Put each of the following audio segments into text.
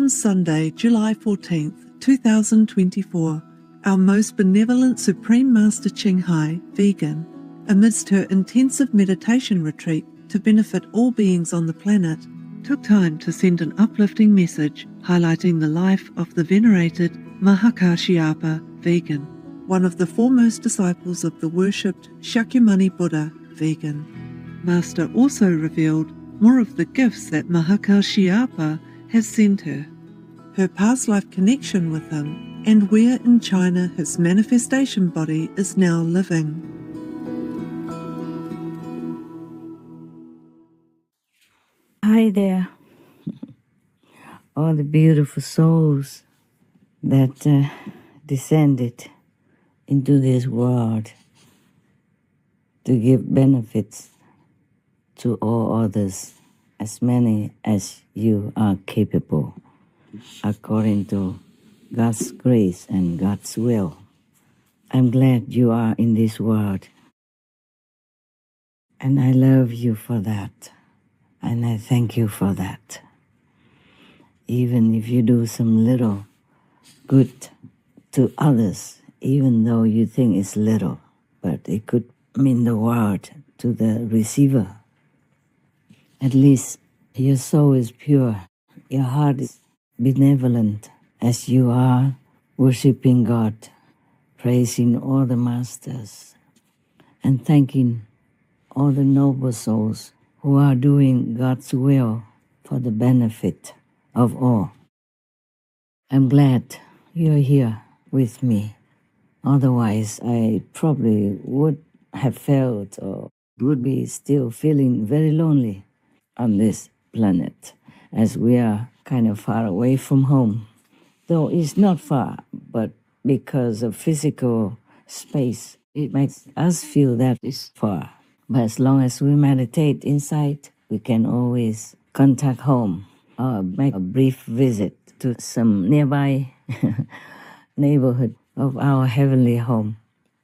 on Sunday, July 14th, 2024, our most benevolent Supreme Master Ching Hai, vegan, amidst her intensive meditation retreat to benefit all beings on the planet, took time to send an uplifting message highlighting the life of the venerated Mahākāśyapa, vegan, one of the foremost disciples of the worshipped Shakyamuni Buddha, vegan. Master also revealed more of the gifts that Mahākāśyapa has sent her, her past life connection with him, and where in China his manifestation body is now living. Hi there, all the beautiful souls that descended into this world to give benefits to all others, as many as you are capable, according to God's grace and God's will. I'm glad you are in this world, and I love you for that, and I thank you for that. Even if you do some little good to others, even though you think it's little, but it could mean the world to the receiver. At least your soul is pure, your heart is benevolent, as you are worshiping God, praising all the masters, and thanking all the noble souls who are doing God's will for the benefit of all. I'm glad you're here with me. Otherwise, I probably would have felt or would be still feeling very lonely on this planet, as we are kind of far away from home. Though it's not far, but because of physical space, it makes us feel that it's far. But as long as we meditate inside, we can always contact home or make a brief visit to some nearby neighborhood of our heavenly home.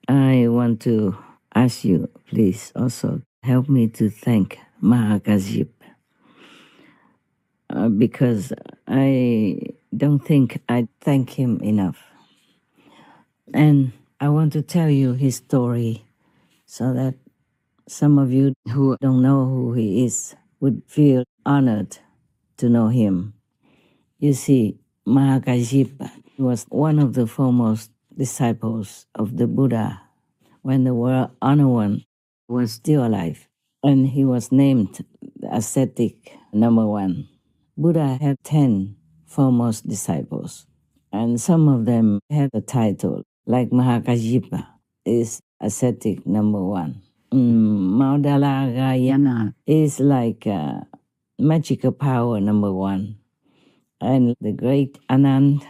I want to ask you, please also help me to thank Mahākāśyapa, because I don't think I thank him enough. And I want to tell you his story so that some of you who don't know who he is would feel honored to know him. You see, Mahākāśyapa was one of the foremost disciples of the Buddha when the world Honor One was still alive, and he was named the ascetic number 1. Buddha had 10 foremost disciples, and some of them had the title, like Mahākāśyapa is ascetic number 1. Maudalagayana is like magical power number 1. And the great Anand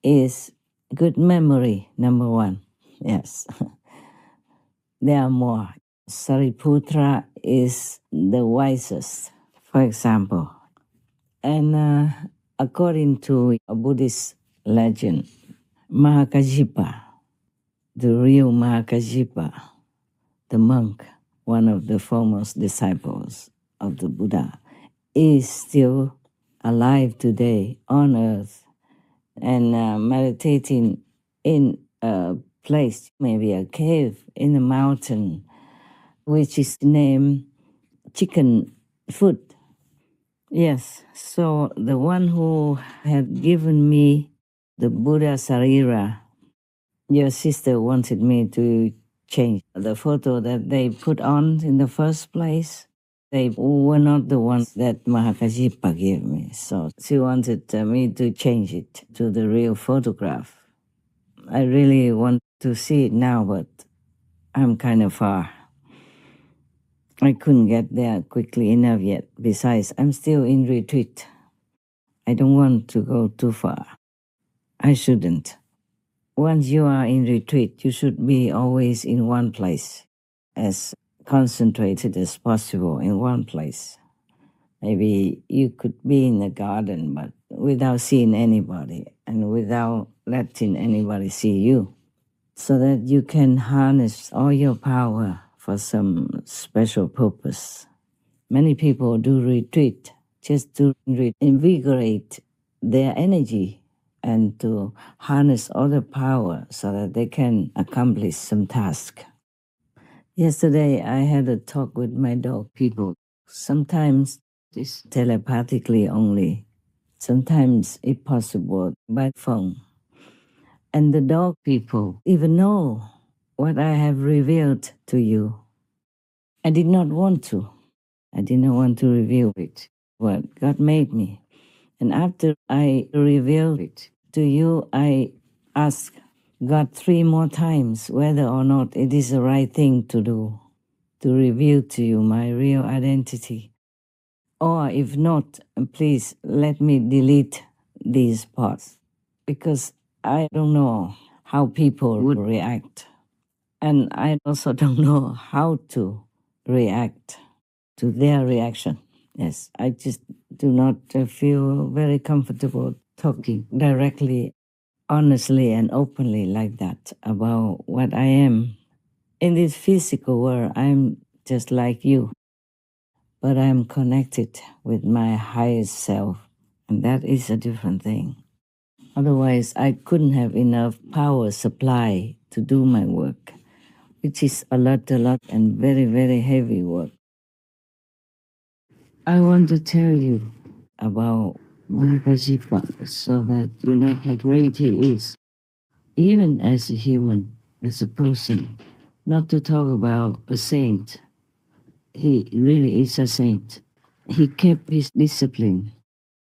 is good memory number 1. Yes. There are more. Sariputra is the wisest, for example. And according to a Buddhist legend, Mahākāśyapa, the real Mahākāśyapa, the monk, one of the foremost disciples of the Buddha, is still alive today on earth and meditating in a place, maybe a cave in a mountain, which is named Chicken Foot. Yes, so the one who had given me the Buddha Sarira, your sister wanted me to change the photo that they put on in the first place. They were not the ones that Mahākāśyapa gave me, so she wanted me to change it to the real photograph. I really want to see it now, but I'm kind of far. I couldn't get there quickly enough yet. Besides, I'm still in retreat. I don't want to go too far. I shouldn't. Once you are in retreat, you should be always in one place, as concentrated as possible in one place. Maybe you could be in the garden, but without seeing anybody and without letting anybody see you, so that you can harness all your power for some special purpose. Many people do retreat just to invigorate their energy and to harness all the power so that they can accomplish some task. Yesterday, I had a talk with my dog people. Sometimes it's telepathically only. Sometimes, if possible, by phone. And the dog people even know what I have revealed to you. I did not want to. I did not want to reveal it, what God made me. And after I revealed it to you, I asked God 3 more times whether or not it is the right thing to do, to reveal to you my real identity. Or if not, please let me delete these parts, because I don't know how people would react. And I also don't know how to react to their reaction. Yes, I just do not feel very comfortable talking directly, honestly, and openly like that about what I am. In this physical world, I'm just like you, but I'm connected with my highest self, and that is a different thing. Otherwise, I couldn't have enough power supply to do my work, which is a lot, and very, very heavy work. I want to tell you about Mahākāśyapa so that you know how great he is, even as a human, as a person. Not to talk about a saint. He really is a saint. He kept his discipline.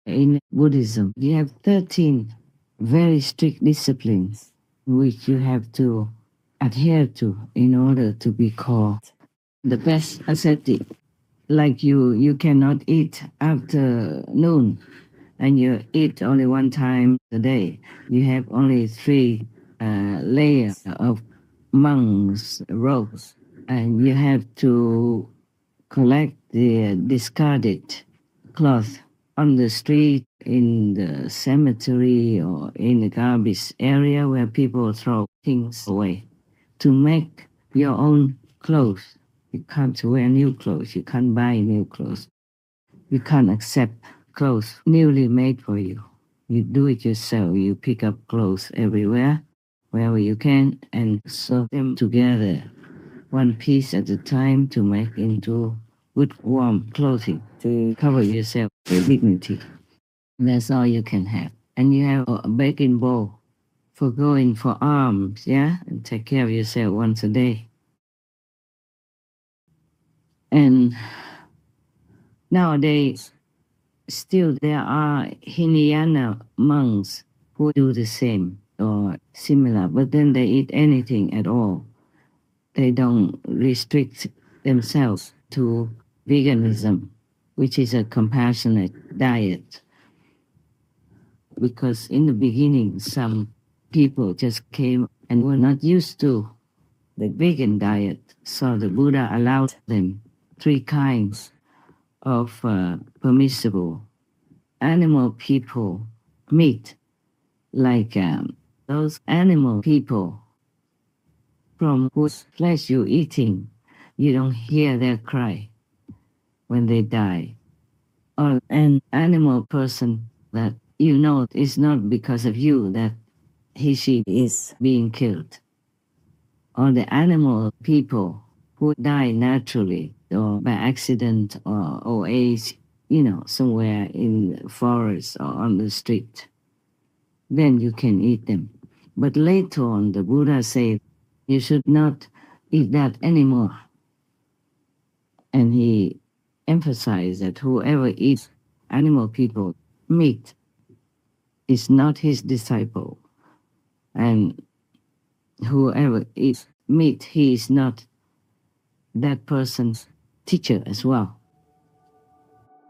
In Buddhism, you have 13 very strict disciplines which you have to adhere to in order to be called the best ascetic. Like you cannot eat after noon, and you eat only 1 time a day. You have only 3 layers of monks' robes, and you have to collect the discarded cloth on the street, in the cemetery, or in the garbage area where people throw things away, to make your own clothes. You can't wear new clothes. You can't buy new clothes. You can't accept clothes newly made for you. You do it yourself. You pick up clothes everywhere, wherever you can, and sew them together, one piece at a time, to make into good warm clothing to cover yourself with dignity. That's all you can have. And you have a baking bowl for going for alms, yeah? And take care of yourself once a day. And nowadays, still there are Hinayana monks who do the same or similar, but then they eat anything at all. They don't restrict themselves to veganism, which is a compassionate diet. Because in the beginning, some people just came and were not used to the vegan diet, so the Buddha allowed them 3 kinds of permissible animal people meat, like those animal people from whose flesh you're eating, you don't hear their cry when they die. Or an animal person that you know it's not because of you that she is being killed. Or the animal people who die naturally or by accident or old age, somewhere in the forest or on the street. Then you can eat them. But later on, the Buddha said, you should not eat that anymore. And he emphasized that whoever eats animal people meat is not his disciple. And whoever eats meat, he is not that person's teacher as well.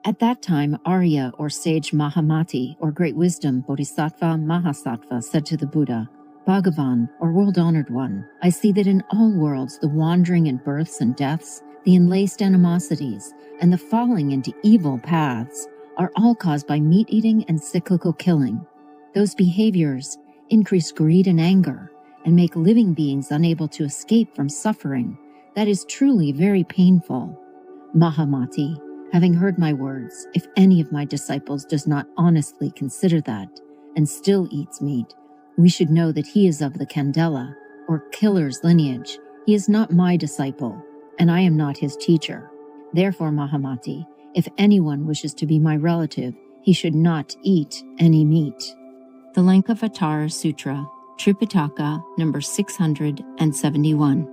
At that time, Arya, or sage Mahamati, or great wisdom Bodhisattva Mahasattva, said to the Buddha, Bhagavan, or world-honored one, I see that in all worlds the wandering and births and deaths, the enlaced animosities, and the falling into evil paths are all caused by meat-eating and cyclical killing. Those behaviors increase greed and anger and make living beings unable to escape from suffering that is truly very painful. Mahamati, Having heard my words, if any of my disciples does not honestly consider that, and still eats meat, we should know that he is of the Candela, or killer's lineage. He is not my disciple, and I am not his teacher. Therefore, Mahamati, if anyone wishes to be my relative, he should not eat any meat. The Lankavatara Sutra, Tripitaka, number 671.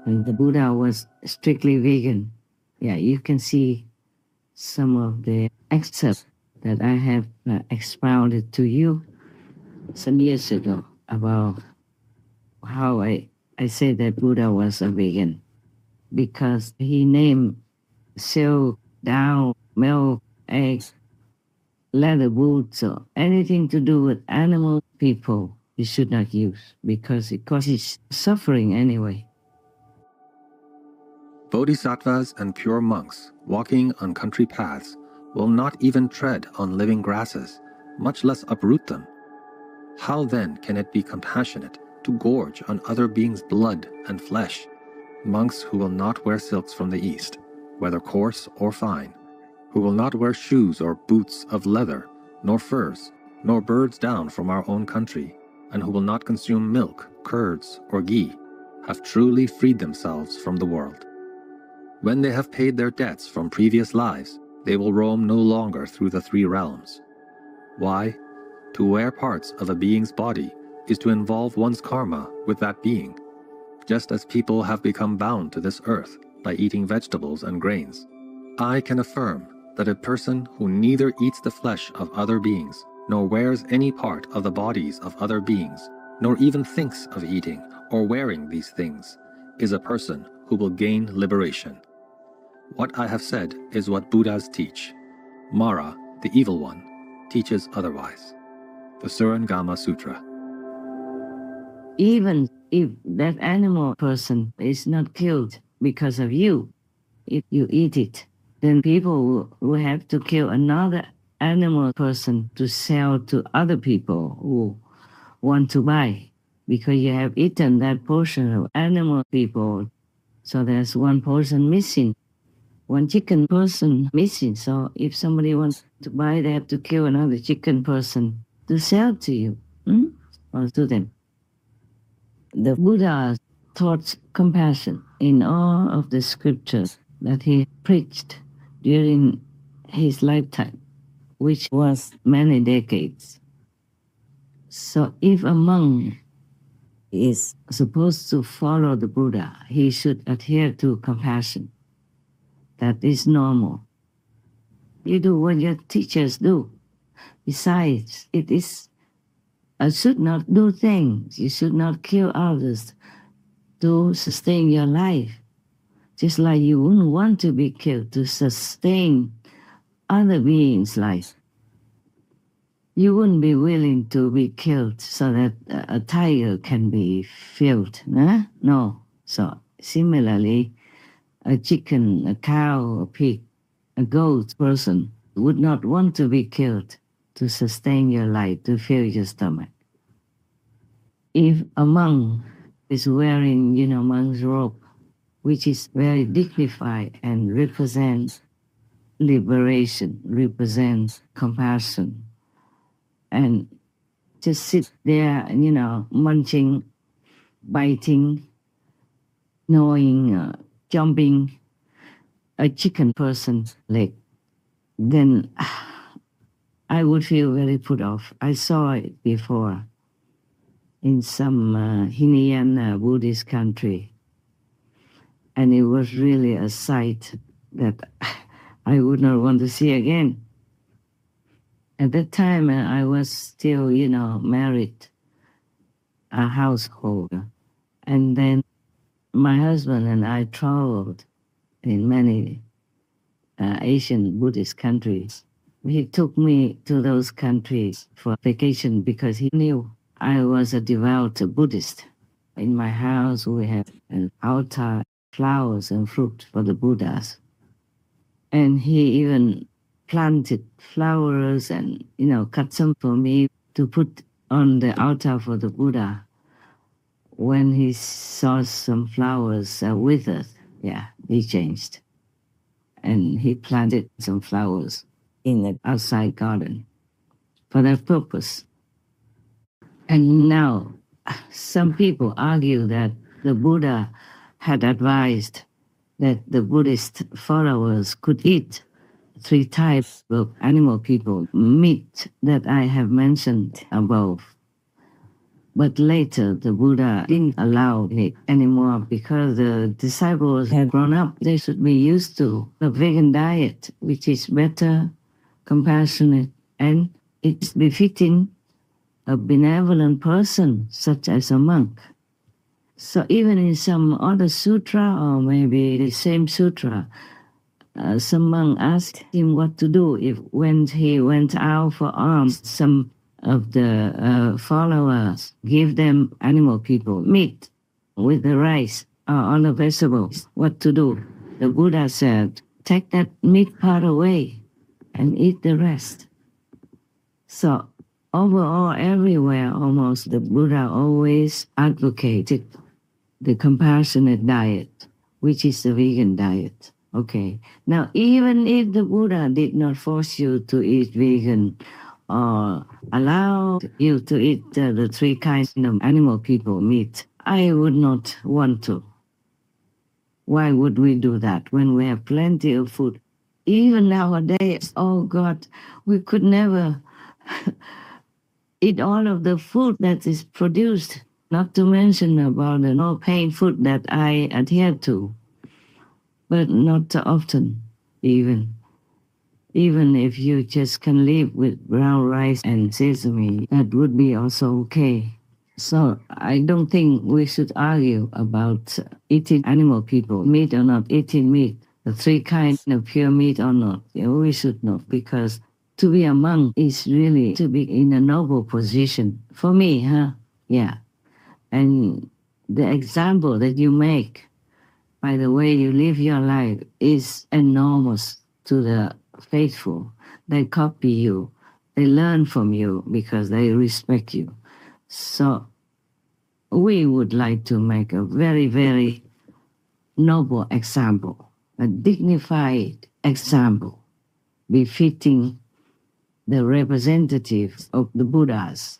And the Buddha was strictly vegan. Yeah, you can see some of the excerpts that I have expounded to you some years ago about how I say that Buddha was a vegan, because he named silk, down, milk, eggs, leather boots, or anything to do with animal people you should not use, because it causes suffering anyway. Bodhisattvas and pure monks walking on country paths will not even tread on living grasses, much less uproot them. How then can it be compassionate to gorge on other beings' blood and flesh? Monks who will not wear silks from the East, whether coarse or fine, who will not wear shoes or boots of leather, nor furs, nor birds down from our own country, and who will not consume milk, curds, or ghee, have truly freed themselves from the world. When they have paid their debts from previous lives, they will roam no longer through the three realms. Why? To wear parts of a being's body is to involve one's karma with that being, just as people have become bound to this earth by eating vegetables and grains. I can affirm that a person who neither eats the flesh of other beings, nor wears any part of the bodies of other beings, nor even thinks of eating or wearing these things, is a person who will gain liberation. What I have said is what Buddhas teach. Mara, the evil one, teaches otherwise. The Surangama Sutra. Even if that animal person is not killed because of you, if you eat it, then people will have to kill another animal person to sell to other people who want to buy, because you have eaten that portion of animal people. So there's one person missing, one chicken person missing. So if somebody wants to buy, they have to kill another chicken person to sell to you or to them. The Buddha taught compassion in all of the scriptures that he preached during his lifetime, which was many decades. So if a monk is supposed to follow the Buddha, he should adhere to compassion. That is normal. You do what your teachers do. Besides, it is should not do things. You should not kill others to sustain your life. Just like you wouldn't want to be killed to sustain other beings' life. You wouldn't be willing to be killed so that a tiger can be filled. No. So similarly, a chicken, a cow, a pig, a goat person would not want to be killed to sustain your life, to fill your stomach. If a monk is wearing, monk's robe, which is very dignified and represents liberation, represents compassion, and just sit there, munching, biting, gnawing, jumping a chicken person's leg, then I would feel very put off. I saw it before in some Hinayana Buddhist country, and it was really a sight that I would not want to see again. At that time, I was still, married, a householder. And then my husband and I traveled in many Asian Buddhist countries. He took me to those countries for vacation because he knew I was a devout Buddhist. In my house, we have an altar, flowers and fruit for the Buddhas. And he even planted flowers and, cut some for me to put on the altar for the Buddha when he saw some flowers withered. Yeah, he changed. And he planted some flowers in the outside garden for that purpose. And now some people argue that the Buddha had advised that the Buddhist followers could eat 3 types of animal people, meat that I have mentioned above. But later the Buddha didn't allow it anymore because the disciples had grown up. They should be used to the vegan diet, which is better, compassionate, and it's befitting a benevolent person such as a monk. So even in some other sutra, or maybe the same sutra, some monk asked him what to do if when he went out for alms, some of the followers give them animal people meat with the rice or other vegetables. What to do? The Buddha said, take that meat part away and eat the rest. So overall, everywhere almost, the Buddha always advocated the compassionate diet, which is the vegan diet. Okay. Now, even if the Buddha did not force you to eat vegan or allow you to eat the 3 kinds of animal people meat, I would not want to. Why would we do that when we have plenty of food? Even nowadays, oh God, we could never eat all of the food that is produced, not to mention about the no-pain food that I adhere to, but not often even. Even if you just can live with brown rice and sesame, that would be also okay. So I don't think we should argue about eating animal people, meat or not eating meat, the 3 kinds of pure meat or not. We should not, because to be a monk is really to be in a noble position. For me, Yeah. And the example that you make by the way you live your life is enormous to the faithful. They copy you. They learn from you because they respect you. So we would like to make a very, very noble example, a dignified example, befitting the representatives of the Buddhas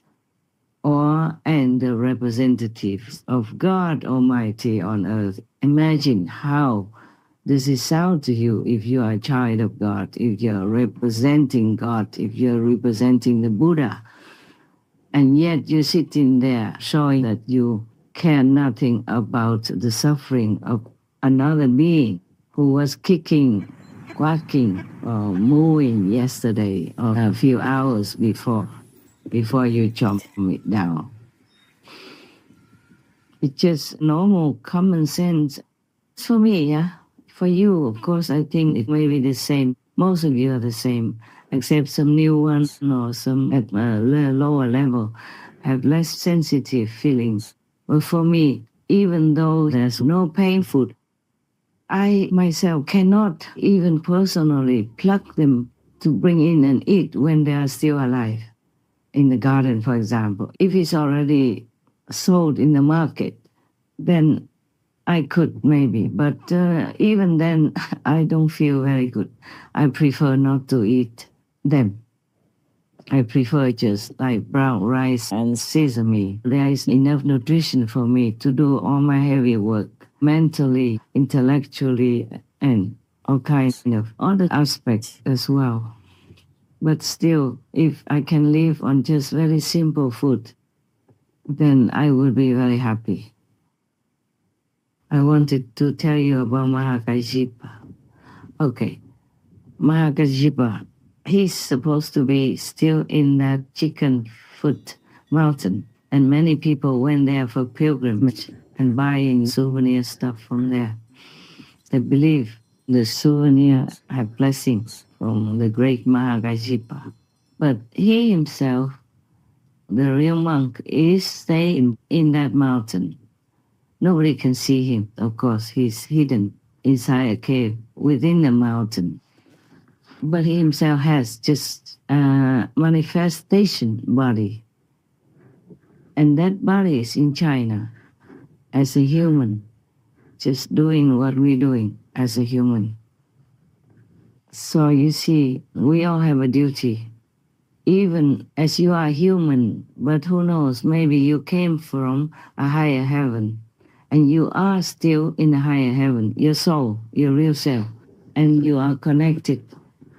and the representatives of God Almighty on earth. Imagine how this is sound to you if you are a child of God, if you're representing God, if you're representing the Buddha, and yet you're sitting there showing that you care nothing about the suffering of another being who was kicking, quacking, or mooing yesterday or a few hours before you chomp it down. It's just normal common sense. For me, yeah. For you, of course, I think it may be the same. Most of you are the same, except some new ones or some at a lower level have less sensitive feelings. But for me, even though there's no pain food, I myself cannot even personally pluck them to bring in and eat when they are still alive. In the garden, for example. If it's already sold in the market, then I could maybe. But even then, I don't feel very good. I prefer not to eat them. I prefer just like brown rice and sesame. There is enough nutrition for me to do all my heavy work, mentally, intellectually, and all kinds of other aspects as well. But still, if I can live on just very simple food, then I would be very happy. I wanted to tell you about Mahākāśyapa. Okay, Mahākāśyapa, he's supposed to be still in that chicken foot mountain, and many people went there for pilgrimage and buying souvenir stuff from there. They believe the souvenir have blessings from the great Mahākāśyapa. But he himself, the real monk, is staying in that mountain. Nobody can see him, of course. He's hidden inside a cave within the mountain. But he himself has just a manifestation body. And that body is in China as a human. just doing what we're doing as a human. So you see, we all have a duty. Even as you are human, but who knows, maybe you came from a higher heaven, and you are still in a higher heaven, your soul, your real self, and you are connected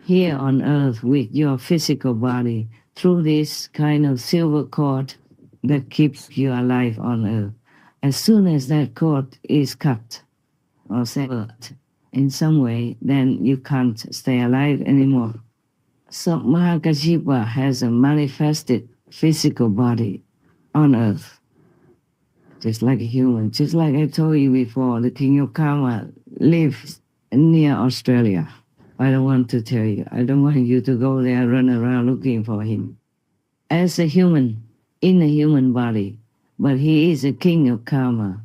here on earth with your physical body through this kind of silver cord that keeps you alive on earth. As soon as that cord is cut or severed in some way, then you can't stay alive anymore. So Mahākāśyapa has a manifested physical body on earth, just like a human. Just like I told you before, the king of karma lives near Australia. I don't want to tell you. I don't want you to go there, run around looking for him. As a human, in a human body, but he is a king of karma,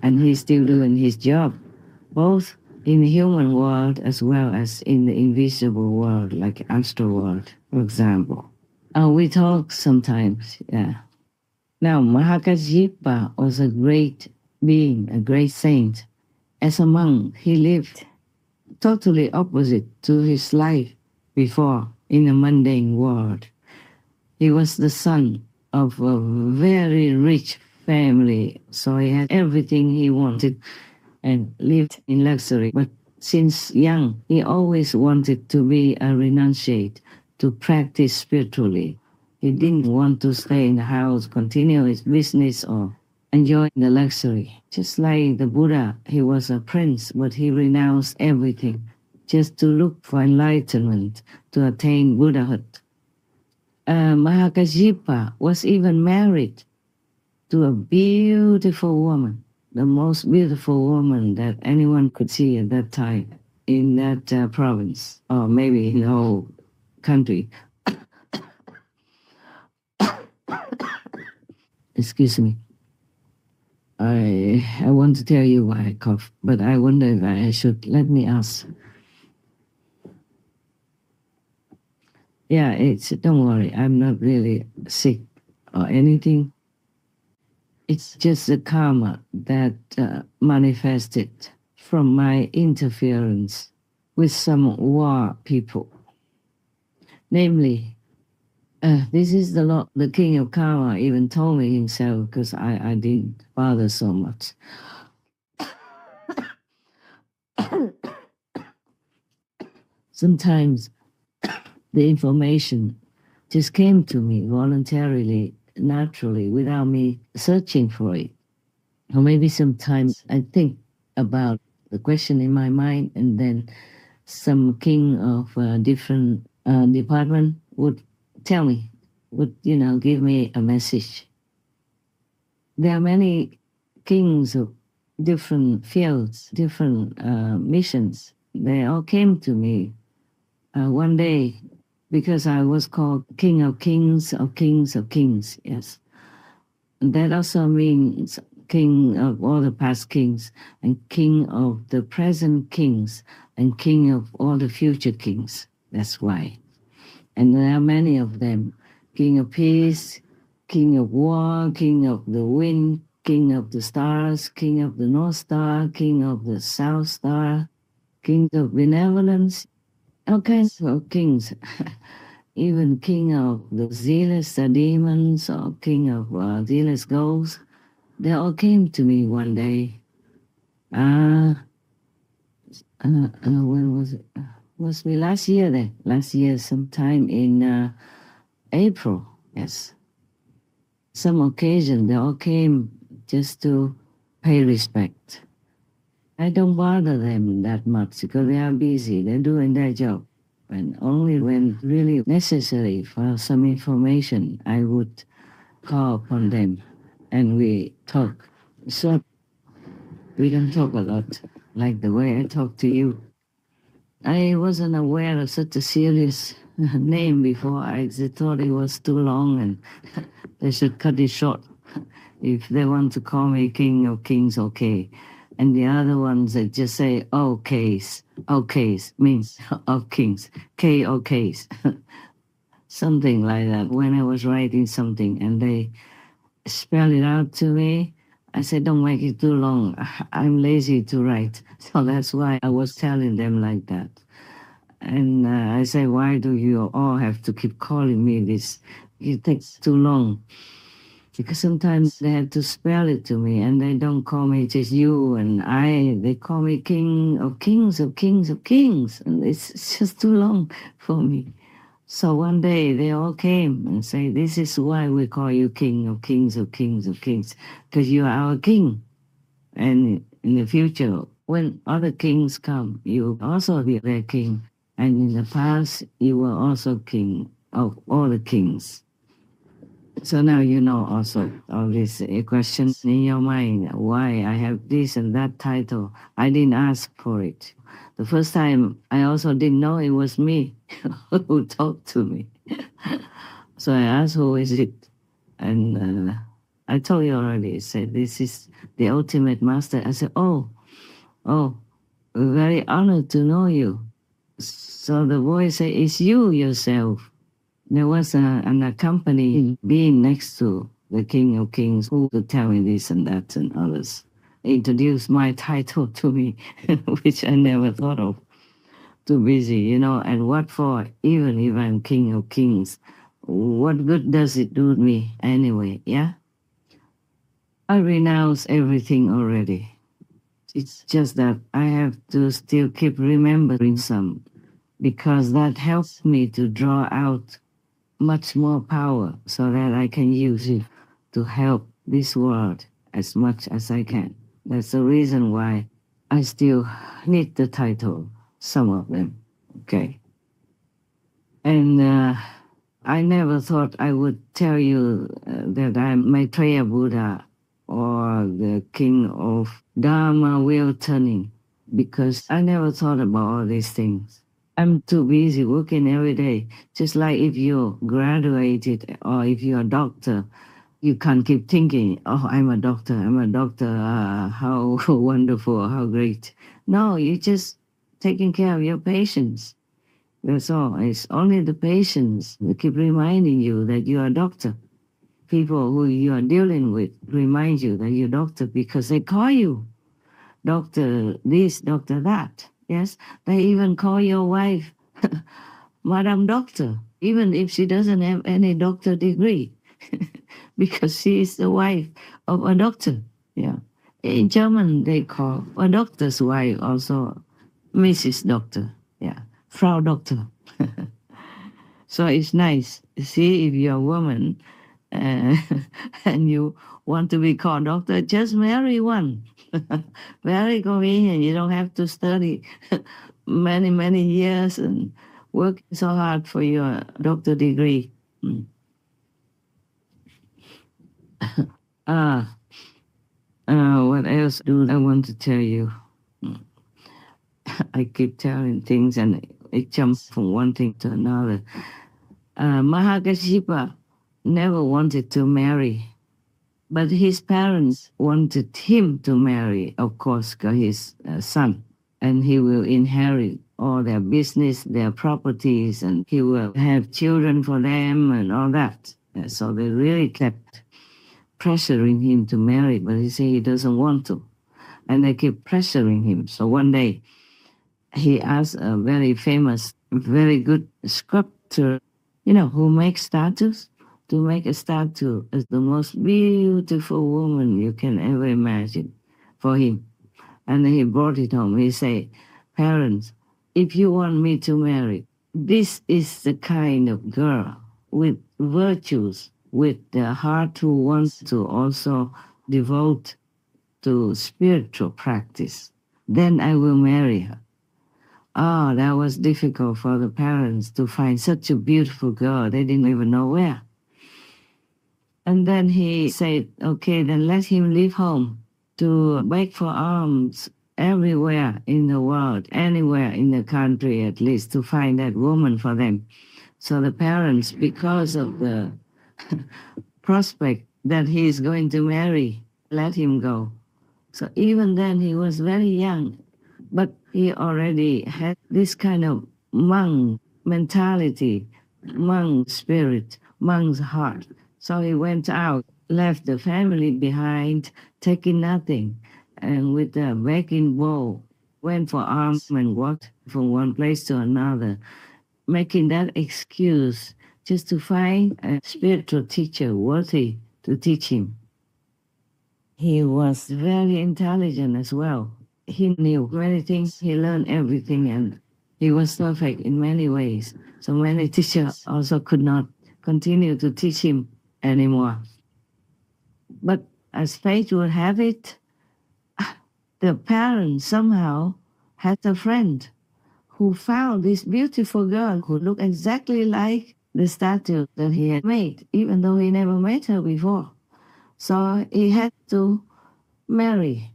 and he's still doing his job, both in the human world as well as in the invisible world, like astral world, for example. We talk sometimes, yeah. Now, Mahākāśyapa was a great being, a great saint. As a monk, he lived totally opposite to his life before in a mundane world. He was the son of a very rich family, so he had everything he wanted and lived in luxury. But since young, he always wanted to be a renunciate, to practice spiritually. He didn't want to stay in the house, continue his business, or enjoy the luxury. Just like the Buddha, he was a prince, but he renounced everything just to look for enlightenment, to attain Buddhahood. Mahākāśyapa was even married to a beautiful woman, the most beautiful woman that anyone could see at that time in that province, or maybe in the whole country. Excuse me. I want to tell you why I cough, but I wonder if I should. Let me ask. Yeah, don't worry, I'm not really sick or anything. It's just the karma that manifested from my interference with some war people. Namely, this is the Lord, the king of karma even told me himself, because I didn't bother so much. Sometimes the information just came to me voluntarily, naturally, without me searching for it. Or maybe sometimes I think about the question in my mind, and then some king of a different department would tell me, would give me a message. There are many kings of different fields, different missions. They all came to me one day, because I was called King of Kings, of Kings, of Kings, yes. And that also means King of all the past kings, and King of the present kings, and King of all the future kings. That's why. And there are many of them. King of Peace, King of War, King of the Wind, King of the Stars, King of the North Star, King of the South Star, King of Benevolence, all kinds of kings. Even king of the zealous demons, or king of zealous ghosts, they all came to me one day. When was it? Was me last year then? Last year, sometime in April, yes. Some occasion, they all came just to pay respect. I don't bother them that much because they are busy, they're doing their job. And only when really necessary for some information, I would call upon them and we talk. So we don't talk a lot, like the way I talk to you. I wasn't aware of such a serious name before. I thought it was too long and they should cut it short. If they want to call me King of Kings, okay. And the other ones, they just say, okays. Okays means of kings. K-okays. Something like that. When I was writing something and they spell it out to me, I said, don't make it too long. I'm lazy to write. So that's why I was telling them like that. And I say, why do you all have to keep calling me this? It takes too long. Because sometimes they have to spell it to me, and they don't call me just you and I. They call me King of Kings of Kings of Kings. And it's just too long for me. So one day they all came and say, this is why we call you King of Kings of Kings of Kings, because you are our king. And in the future, when other kings come, you will also be their king. And in the past, you were also king of all the kings. So now you know also all these questions in your mind, why I have this and that title. I didn't ask for it. The first time, I also didn't know it was me who talked to me. So I asked, who is it? And I told you already, I said, this is the ultimate master. I said, oh, we're very honored to know you. So the voice said, it's you yourself. There was an accompanying being next to the King of Kings who would tell me this and that and others. Introduced my title to me, which I never thought of. Too busy, and what for? Even if I'm King of Kings, what good does it do me anyway, yeah? I renounce everything already. It's just that I have to still keep remembering some, because that helps me to draw out much more power so that I can use it to help this world as much as I can. That's the reason why I still need the title, some of them, okay? And I never thought I would tell you that I'm Maitreya Buddha or the king of Dharma wheel turning, because I never thought about all these things. I'm too busy working every day. Just like if you graduated or if you're a doctor, you can't keep thinking, oh, I'm a doctor, how wonderful, how great. No, you're just taking care of your patients. That's all. It's only the patients that keep reminding you that you're a doctor. People who you are dealing with remind you that you're a doctor because they call you doctor this, doctor that. Yes, they even call your wife Madam Doctor, even if she doesn't have any doctor degree, because she is the wife of a doctor. Yeah, in German they call a doctor's wife also Mrs. Doctor. Yeah, Frau Doctor. So it's nice. See, if you're a woman and you want to be called doctor, just marry one. Very convenient. You don't have to study many, many years and work so hard for your doctor degree. What else do I want to tell you? I keep telling things and it jumps from one thing to another. Mahākāśyapa never wanted to marry, but his parents wanted him to marry, of course, because he's a son, and he will inherit all their business, their properties, and he will have children for them and all that. So they really kept pressuring him to marry, but he said he doesn't want to. And they keep pressuring him. So one day, he asked a very famous, very good sculptor, who makes statues, to make a statue as the most beautiful woman you can ever imagine for him. And he brought it home. He said, parents, if you want me to marry, this is the kind of girl with virtues, with the heart who wants to also devote to spiritual practice. Then I will marry her. Oh, that was difficult for the parents to find such a beautiful girl. They didn't even know where. And then he said, okay, then let him leave home to beg for alms everywhere in the world, anywhere in the country at least, to find that woman for them. So the parents, because of the prospect that he is going to marry, let him go. So even then he was very young, but he already had this kind of monk mentality, monk spirit, monk's heart. So he went out left the family behind, taking nothing, and with a begging bowl, went for alms and walked from one place to another, making that excuse just to find a spiritual teacher worthy to teach him. He was very intelligent as well. He knew many things, he learned everything, and he was perfect in many ways. So many teachers also could not continue to teach him anymore. But as fate would have it, the parents somehow had a friend who found this beautiful girl who looked exactly like the statue that he had made, even though he never met her before. So he had to marry.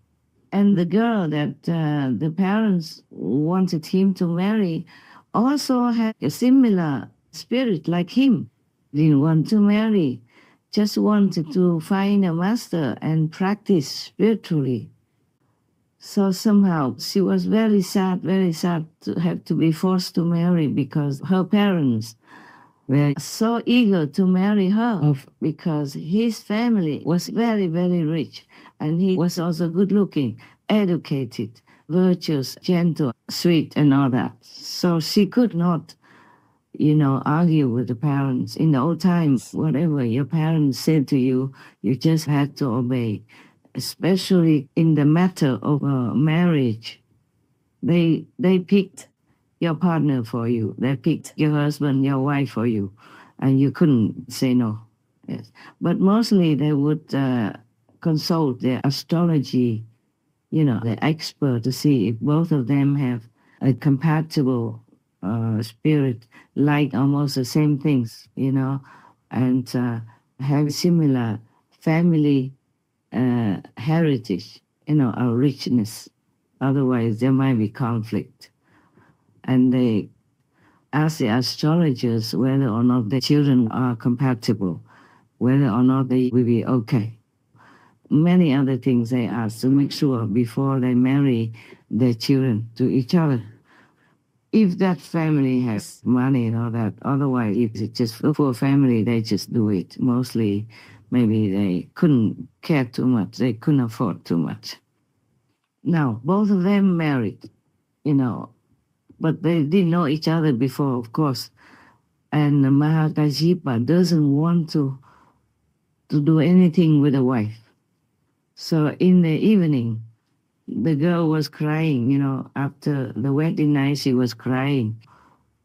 And the girl that the parents wanted him to marry also had a similar spirit like him. Didn't want to marry, just wanted to find a master and practice spiritually. So somehow she was very sad to have to be forced to marry because her parents were so eager to marry her because his family was very, very rich and he was also good looking, educated, virtuous, gentle, sweet and all that. So she could not, argue with the parents. In the old times, whatever your parents said to you, you just had to obey. Especially in the matter of marriage, they picked your partner for you. They picked your husband, your wife for you, and you couldn't say no. Yes, but mostly they would consult their astrology, the expert, to see if both of them have a compatible spirit, like almost the same things, and have similar family heritage, a richness. Otherwise, there might be conflict. And they ask the astrologers whether or not the children are compatible, whether or not they will be okay. Many other things they ask to make sure before they marry their children to each other. If that family has money and all that, otherwise, if it's just a poor family, they just do it. Mostly, maybe they couldn't care too much. They couldn't afford too much. Now, both of them married, but they didn't know each other before, of course. And Mahākāśyapa doesn't want to do anything with the wife. So in the evening, the girl was crying, after the wedding night, she was crying.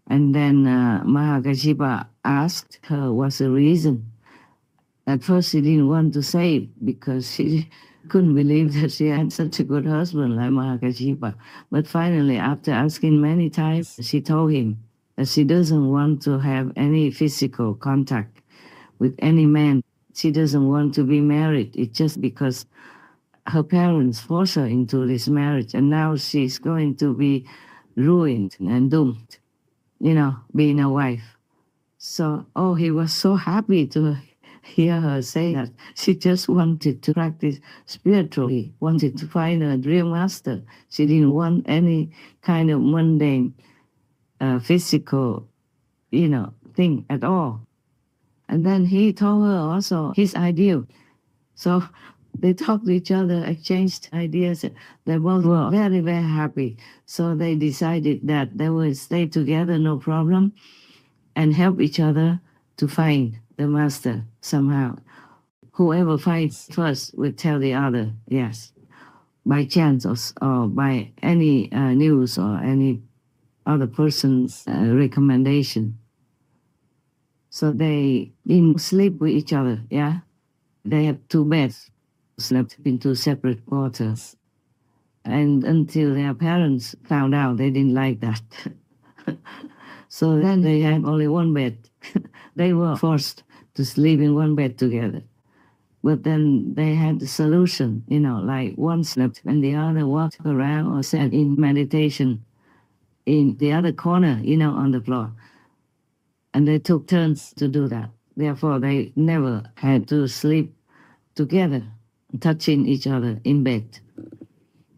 And then Mahākāśyapa asked her what's the reason. At first, she didn't want to say because she couldn't believe that she had such a good husband like Mahākāśyapa. But finally, after asking many times, she told him that she doesn't want to have any physical contact with any man. She doesn't want to be married. It's just because her parents forced her into this marriage, and now she's going to be ruined and doomed, being a wife. So, he was so happy to hear her say that. She just wanted to practice spiritually, wanted to find a real master. She didn't want any kind of mundane, physical, thing at all. And then he told her also his ideal. So they talked to each other, exchanged ideas. They both were very, very happy. So they decided that they would stay together, no problem, and help each other to find the master somehow. Whoever finds first will tell the other, yes, by chance or by any news or any other person's recommendation. So they didn't sleep with each other, yeah? They had 2 beds, slept in 2 separate quarters. And until their parents found out, they didn't like that. So then they had only 1 bed. They were forced to sleep in 1 bed together. But then they had the solution, like one slept and the other walked around or sat in meditation in the other corner, on the floor. And they took turns to do that. Therefore, they never had to sleep together, touching each other in bed.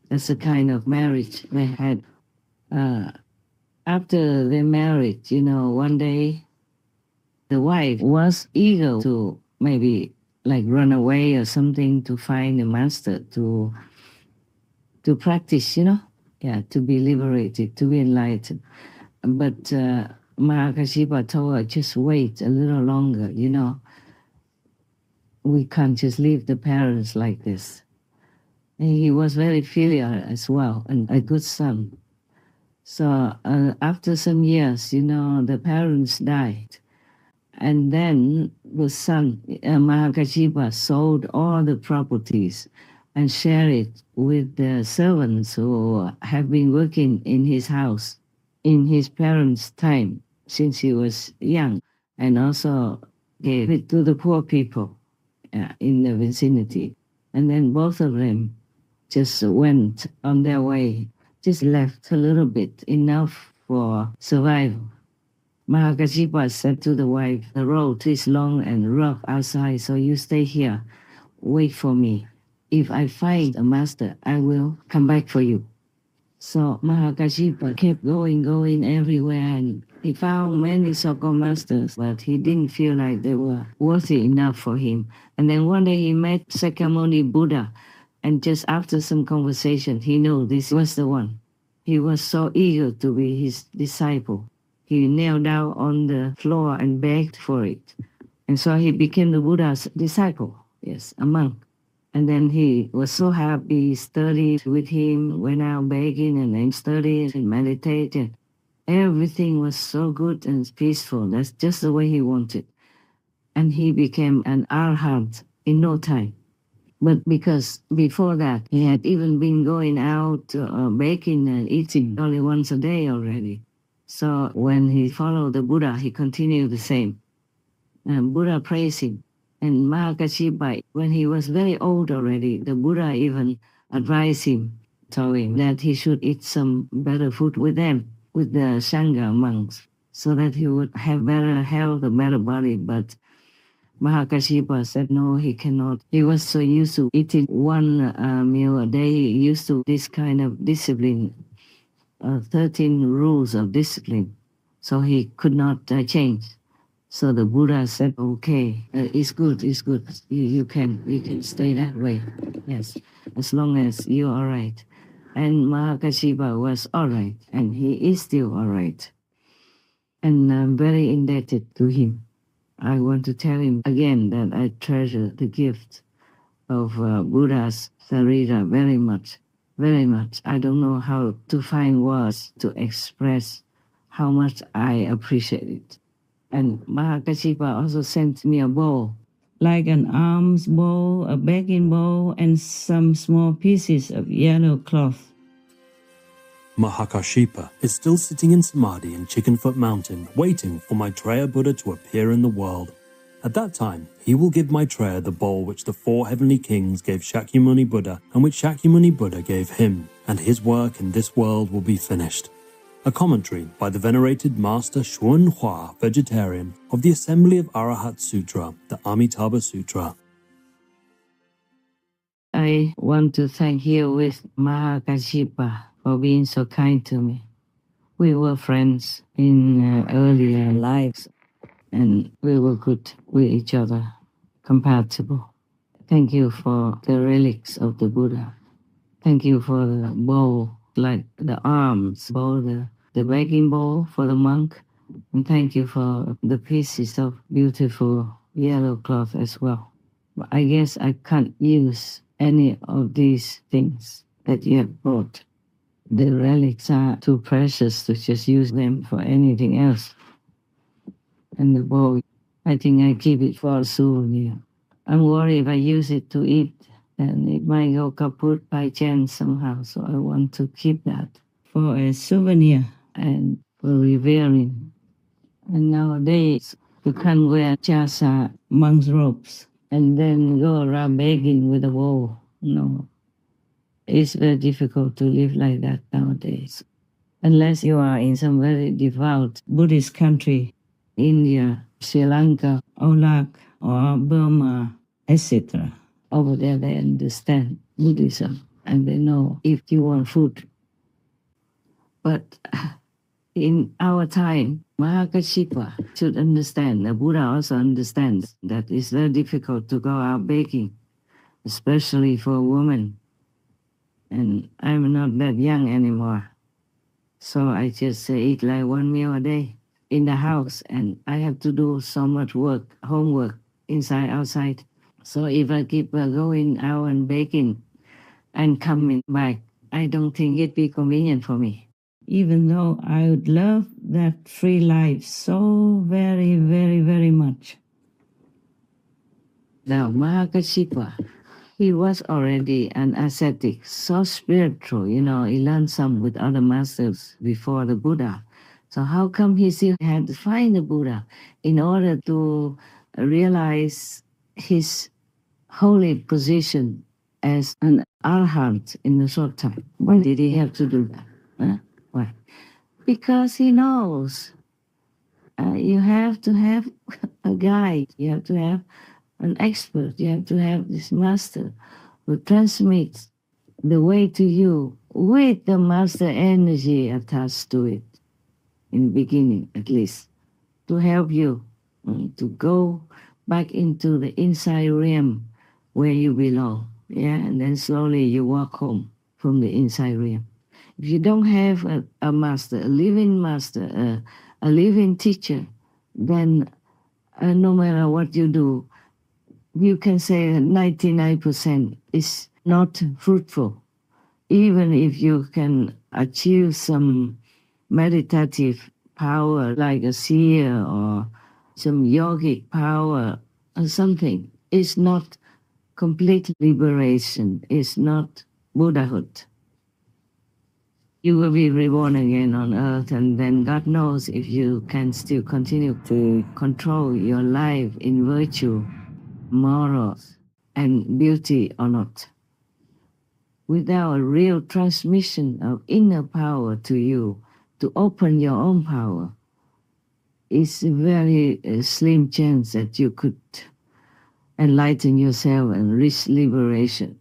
That's the kind of marriage they had. After they married, one day, the wife was eager to maybe like run away or something to find a master to practice, to be liberated, to be enlightened. But Mahākāśyapa told her, just wait a little longer, We can't just leave the parents like this. And he was very filial as well, and a good son. So after some years, the parents died. And then the son, Mahākāśyapa, sold all the properties and shared it with the servants who have been working in his house in his parents' time since he was young, and also gave it to the poor people in the vicinity. And then both of them just went on their way, just left a little bit, enough for survival. Mahākāśyapa said to the wife, the road is long and rough outside, so you stay here, wait for me. If I find a master, I will come back for you. So Mahākāśyapa kept going everywhere, and he found many so-called masters, but he didn't feel like they were worthy enough for him. And then one day he met Sakyamuni Buddha, and just after some conversation, he knew this was the one. He was so eager to be his disciple. He knelt down on the floor and begged for it. And so he became the Buddha's disciple, yes, a monk. And then he was so happy, studied with him, went out begging and then studied and meditated. Everything was so good and peaceful. That's just the way he wanted. And he became an arhat in no time. But because before that, he had even been going out baking and eating only once a day already. So when he followed the Buddha, he continued the same. And Buddha praised him. And Mahākāśyapa, when he was very old already, the Buddha even advised him, told him that he should eat some better food with them, with the Sangha monks, so that he would have better health, a better body. But Mahākāśyapa said no, he cannot. He was so used to eating one meal a day, used to this kind of discipline, 13 rules of discipline. So he could not change. So the Buddha said, okay, it's good. You can stay that way. Yes, as long as you're all right. And Mahākāśyapa was all right, and he is still all right. And I'm very indebted to him. I want to tell him again that I treasure the gift of Buddha's Sarira very much, very much. I don't know how to find words to express how much I appreciate it. And Mahākāśyapa also sent me a bowl, like an alms bowl, a begging bowl, and some small pieces of yellow cloth. Mahākāśyapa is still sitting in Samadhi in Chickenfoot Mountain, waiting for Maitreya Buddha to appear in the world. At that time, he will give Maitreya the bowl which the 4 heavenly kings gave Shakyamuni Buddha and which Shakyamuni Buddha gave him, and his work in this world will be finished. A commentary by the venerated Master Xuan Hua, vegetarian, of the Assembly of Arahat Sutra, the Amitabha Sutra. I want to thank you with Mahākāśyapa for being so kind to me. We were friends in earlier lives, and we were good with each other, compatible. Thank you for the relics of the Buddha. Thank you for the bowl, like the arms bowl, the begging bowl for the monk. And thank you for the pieces of beautiful yellow cloth as well. But I guess I can't use any of these things that you have brought. The relics are too precious to just use them for anything else. And the bowl, I think I keep it for a souvenir. I'm worried if I use it to eat, then it might go kaput by chance somehow. So I want to keep that for a souvenir and for revering. And nowadays, you can't wear chasa, monk's robes, and then go around begging with a bowl. No. It's very difficult to live like that nowadays. Unless you are in some very devout Buddhist country, India, Sri Lanka, Olak, or Burma, etc. Over there they understand Buddhism and they know if you want food. But in our time, Mahākāśyapa should understand, the Buddha also understands that it's very difficult to go out begging, especially for a woman. And I'm not that young anymore. So I just eat like one meal a day in the house, and I have to do so much work, homework, inside, outside. So if I keep going out and baking and coming back, I don't think it'd be convenient for me. Even though I would love that free life so very, very, very much. Now, Mahākāśyapa, he was already an ascetic, so spiritual, he learned some with other masters before the Buddha. So how come he still had to find the Buddha in order to realize his holy position as an arhat in a short time? Why did he have to do that? Huh? Why? Because he knows you have to have a guide, you have to have an expert, you have to have this master who transmits the way to you with the master energy attached to it, in the beginning at least, to help you to go back into the inside realm where you belong. Yeah, and then slowly you walk home from the inside realm. If you don't have a master, a living teacher, then no matter what you do, you can say 99% is not fruitful. Even if you can achieve some meditative power like a seer or some yogic power or something, it's not complete liberation, it's not Buddhahood. You will be reborn again on earth, and then God knows if you can still continue to control your life in virtue, morals, and beauty or not. Without a real transmission of inner power to you, to open your own power, it's a very slim chance that you could enlighten yourself and reach liberation,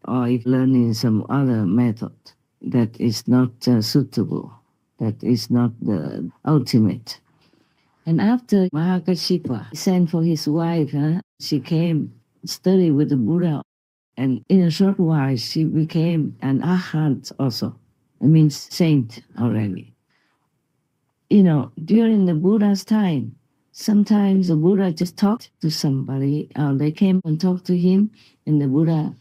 or if learning some other method that is not suitable, that is not the ultimate. And after Mahākāśyapa sent for his wife, she came study with the Buddha, and in a short while she became an arhat also. It means saint already. During the Buddha's time, sometimes the Buddha just talked to somebody, they came and talked to him, and the Buddha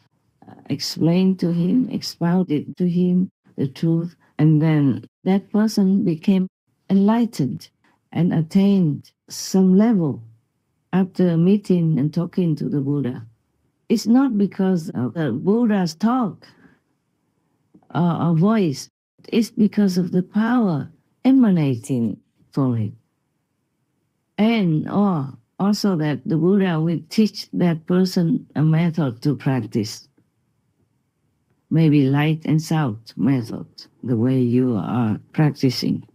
explained to him, expounded to him the truth, and then that person became enlightened and attained some level after meeting and talking to the Buddha. It's not because of the Buddha's talk or voice, it's because of the power emanating from it. And also that the Buddha will teach that person a method to practice. Maybe light and sound method, the way you are practicing.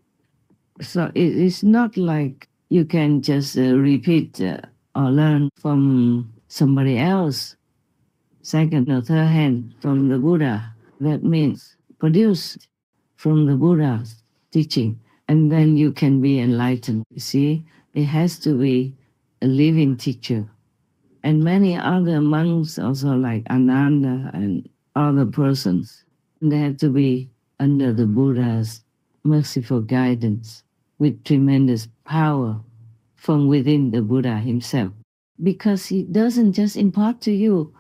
So it is not like you can just repeat or learn from somebody else, second or third hand from the Buddha. That means produced from the Buddha's teaching, and then you can be enlightened. You see, it has to be a living teacher. And many other monks also, like Ananda and other persons, they have to be under the Buddha's merciful guidance with tremendous power from within the Buddha himself. Because he doesn't just impart to you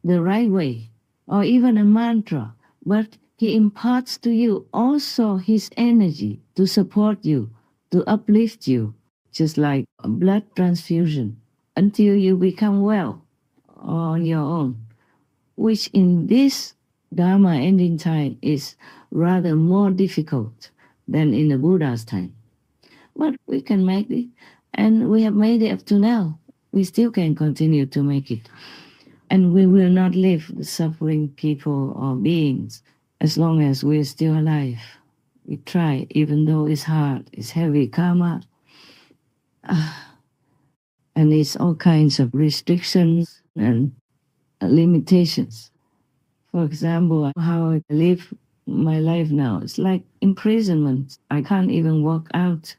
the right way or even a mantra, but he imparts to you also his energy to support you, to uplift you, just like a blood transfusion, until you become well on your own, which in this Dharma ending time is rather more difficult than in the Buddha's time. But we can make it, and we have made it up to now. We still can continue to make it. And we will not leave the suffering people or beings as long as we're still alive. We try, even though it's hard, it's heavy karma, and it's all kinds of restrictions and limitations. For example, how I live my life now, it's like imprisonment. I can't even walk out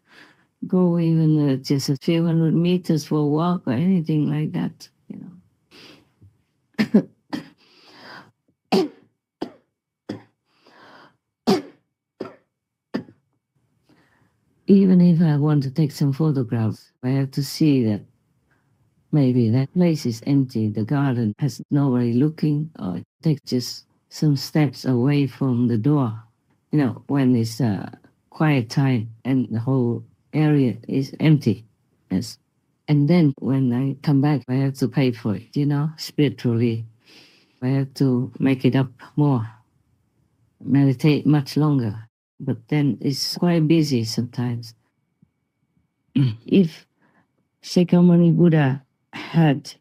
go even just a few hundred meters for a walk or anything like that, you know. Even if I want to take some photographs, I have to see that maybe that place is empty, the garden has nobody looking, or take just some steps away from the door, you know, when it's quiet time and the whole area is empty. Yes. And then when I come back, I have to pay for it, you know, spiritually. I have to make it up more, meditate much longer. But then it's quite busy sometimes. If Shakyamuni Buddha had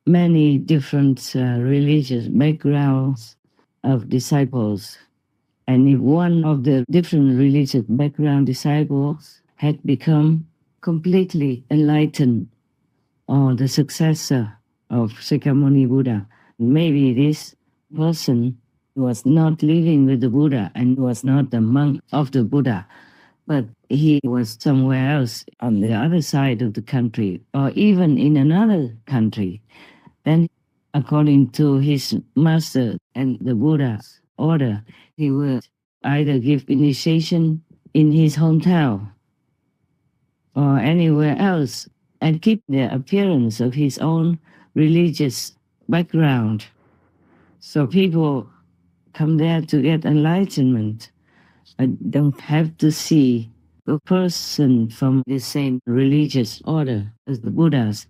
many different religious backgrounds of disciples, and if one of the different religious background disciples had become completely enlightened, or the successor of Shakyamuni Buddha, maybe this person was not living with the Buddha and was not the monk of the Buddha, but he was somewhere else on the other side of the country, or even in another country. Then, according to his master and the Buddha's order, he would either give initiation in his hometown or anywhere else and keep the appearance of his own religious background. So people come there to get enlightenment. I don't have to see a person from the same religious order as the Buddhas.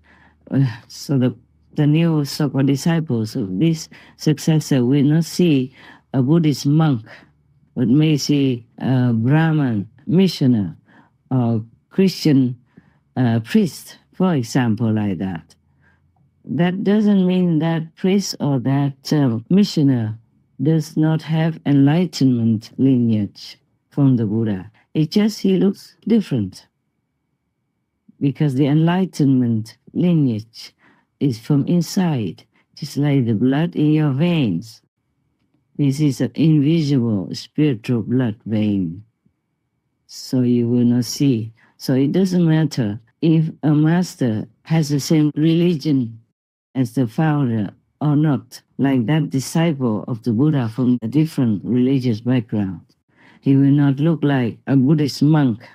So the new so-called disciples of this successor will not see a Buddhist monk, but may see a Brahman missioner or Christian priest, for example, like that. That doesn't mean that priest or that missioner does not have enlightenment lineage from the Buddha. It's just he looks different, because the enlightenment lineage is from inside, just like the blood in your veins. This is an invisible spiritual blood vein, so you will not see. So it doesn't matter if a master has the same religion as the founder or not, like that disciple of the Buddha from a different religious background. He will not look like a Buddhist monk.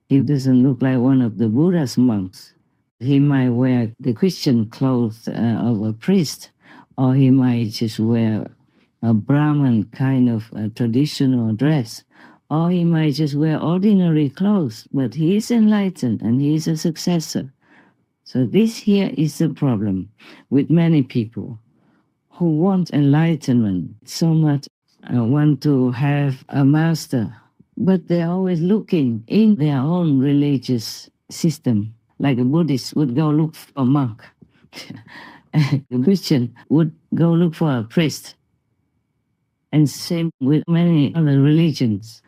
He doesn't look like one of the Buddha's monks. He might wear the Christian clothes of a priest, or he might just wear a Brahman kind of traditional dress, or he might just wear ordinary clothes, but he is enlightened and he is a successor. So this here is the problem with many people who want enlightenment so much, want to have a master, but they're always looking in their own religious system. Like a Buddhist would go look for a monk. A Christian would go look for a priest. And same with many other religions.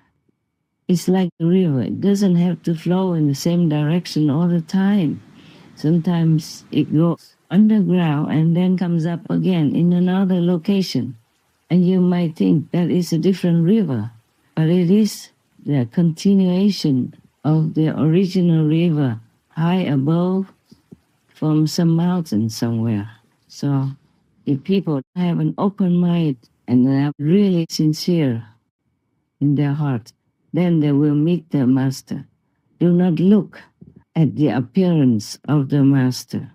It's like a river. It doesn't have to flow in the same direction all the time. Sometimes it goes underground and then comes up again in another location. And you might think that is a different river, but it is the continuation of the original river high above from some mountain somewhere. So if people have an open mind and they are really sincere in their heart, then they will meet their master. Do not look at the appearance of the master.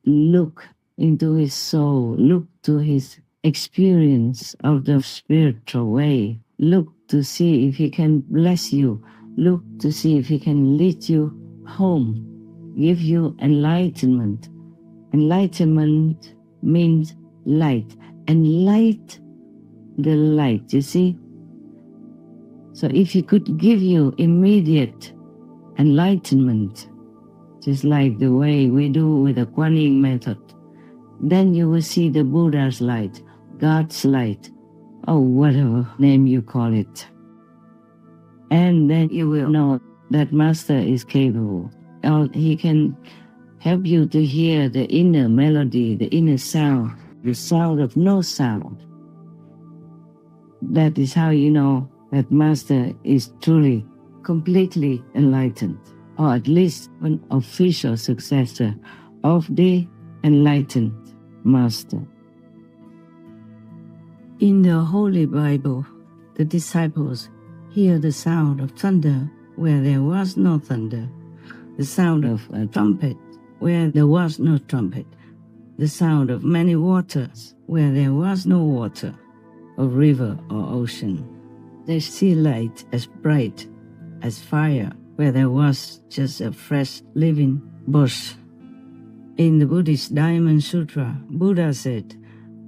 Look into his soul. Look to his experience of the spiritual way. Look to see if he can bless you. Look to see if he can lead you home, give you enlightenment. Enlightenment means light. And light, the light, you see? So if he could give you immediate enlightenment, just like the way we do with the Kuan Yin method, then you will see the Buddha's light, God's light, or whatever name you call it. And then you will know that Master is capable, or he can help you to hear the inner melody, the inner sound, the sound of no sound. That is how you know that Master is truly, completely enlightened. or at least an official successor of the enlightened Master. In the Holy Bible, the disciples hear the sound of thunder where there was no thunder, the sound of a trumpet where there was no trumpet, the sound of many waters where there was no water, of river or ocean. They see light as bright as fire where there was just a fresh living bush. In the Buddhist Diamond Sutra, Buddha said,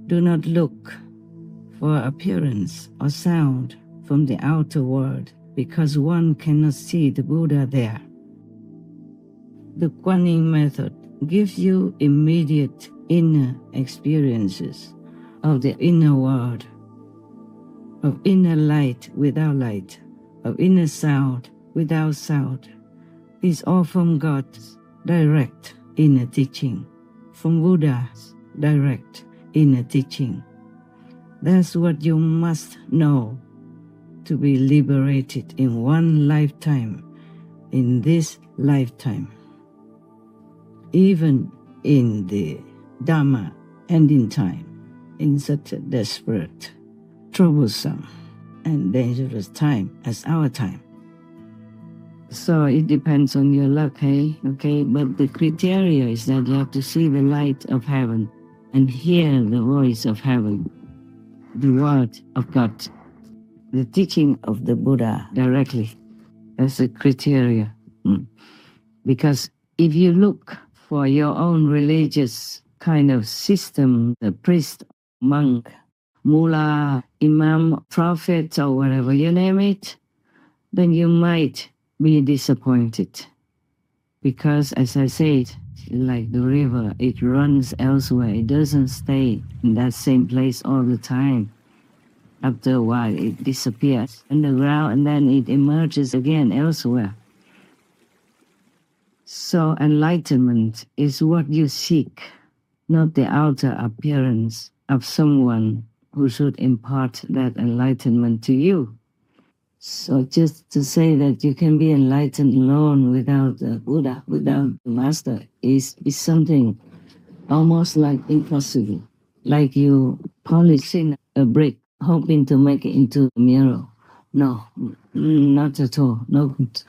"Do not look for appearance or sound from the outer world, because one cannot see the Buddha there." The Kuan Yin method gives you immediate inner experiences of the inner world, of inner light without light, of inner sound without sound. It's all from God's direct inner teaching, from Buddha's direct inner teaching. That's what you must know to be liberated in one lifetime, in this lifetime. Even in the Dharma ending time, in such a desperate, troublesome, and dangerous time as our time. So it depends on your luck, hey? Okay, but the criteria is that you have to see the light of heaven and hear the voice of heaven, the word of God, the teaching of the Buddha directly. That's the criteria. Because if you look for your own religious kind of system, the priest, monk, mullah, imam, prophet, or whatever you name it, then you might be disappointed. Because, as I said, like the river, it runs elsewhere. It doesn't stay in that same place all the time. After a while, it disappears underground and then it emerges again elsewhere. So enlightenment is what you seek, not the outer appearance of someone who should impart that enlightenment to you. So just to say that you can be enlightened alone without the Buddha, without the Master, is something almost like impossible. Like you polishing a brick, hoping to make it into a mirror. No, not at all, no good.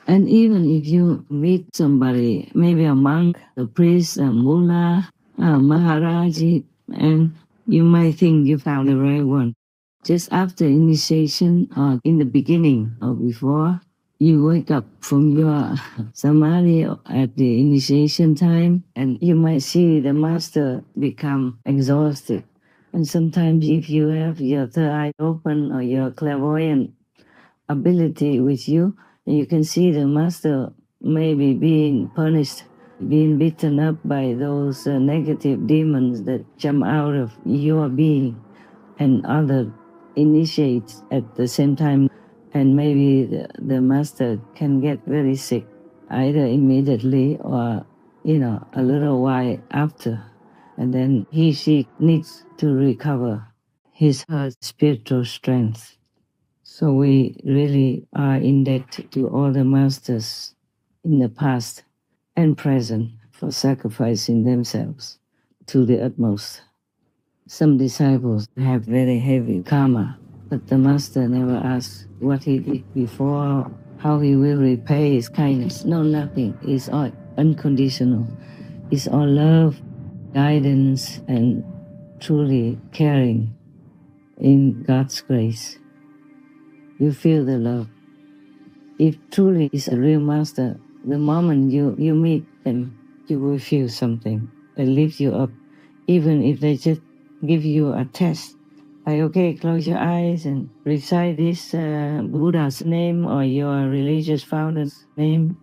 And even if you meet somebody, maybe a monk, a priest, a mullah, a maharaji, and you might think you found the right one. Just after initiation or in the beginning or before, you wake up from your samadhi at the initiation time and you might see the Master become exhausted. And sometimes if you have your third eye open or your clairvoyant ability with you, you can see the Master maybe being punished, being beaten up by those negative demons that jump out of your being and other initiates at the same time. And maybe the Master can get very sick, either immediately or, a little while after. And then she needs to recover her spiritual strength. So we really are in debt to all the Masters in the past and present for sacrificing themselves to the utmost. Some disciples have very heavy karma, but the Master never asks what he did before, how he will repay his kindness. No, nothing. It's all unconditional. It's all love, guidance, and truly caring in God's grace. You feel the love. If truly is a real Master, the moment you meet them, you will feel something that lifts you up, even if they just give you a test. Like, okay, close your eyes and recite this Buddha's name or your religious founder's name.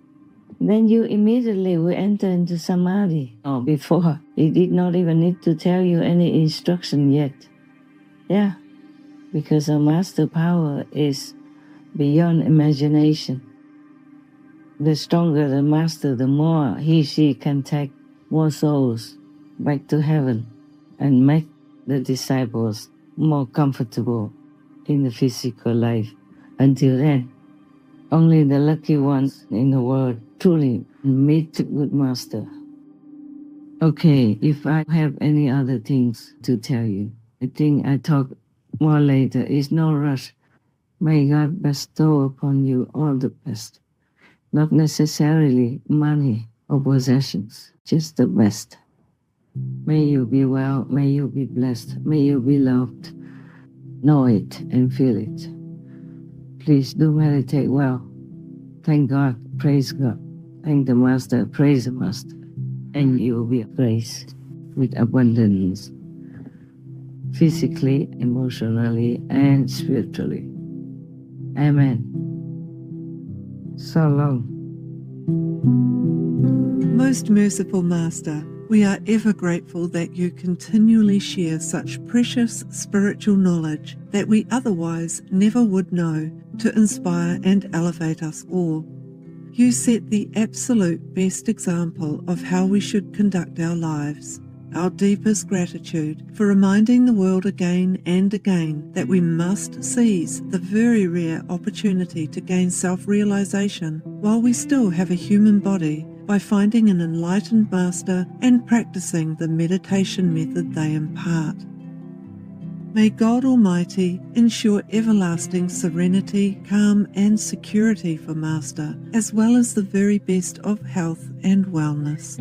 Then you immediately will enter into samadhi. Or before, he did not even need to tell you any instruction yet. Yeah, because our Master power is beyond imagination. The stronger the Master, the more she can take more souls back to heaven and make the disciples more comfortable in the physical life. Until then, Only the lucky ones in the world truly meet the good Master. Okay, if I have any other things to tell you, I think I talk more later. It's no rush. May God bestow upon you all the best. Not necessarily money or possessions, just the best. May you be well, may you be blessed, may you be loved. Know it and feel it. Please do meditate well. Thank God, praise God. Thank the Master, praise the Master. And you will be graced with abundance, physically, emotionally, and spiritually. Amen. So long. Most merciful Master, we are ever grateful that you continually share such precious spiritual knowledge that we otherwise never would know to inspire and elevate us all. You set the absolute best example of how we should conduct our lives. Our deepest gratitude for reminding the world again and again that we must seize the very rare opportunity to gain self-realization while we still have a human body by finding an enlightened Master and practicing the meditation method they impart. May God Almighty ensure everlasting serenity, calm and security for Master, as well as the very best of health and wellness.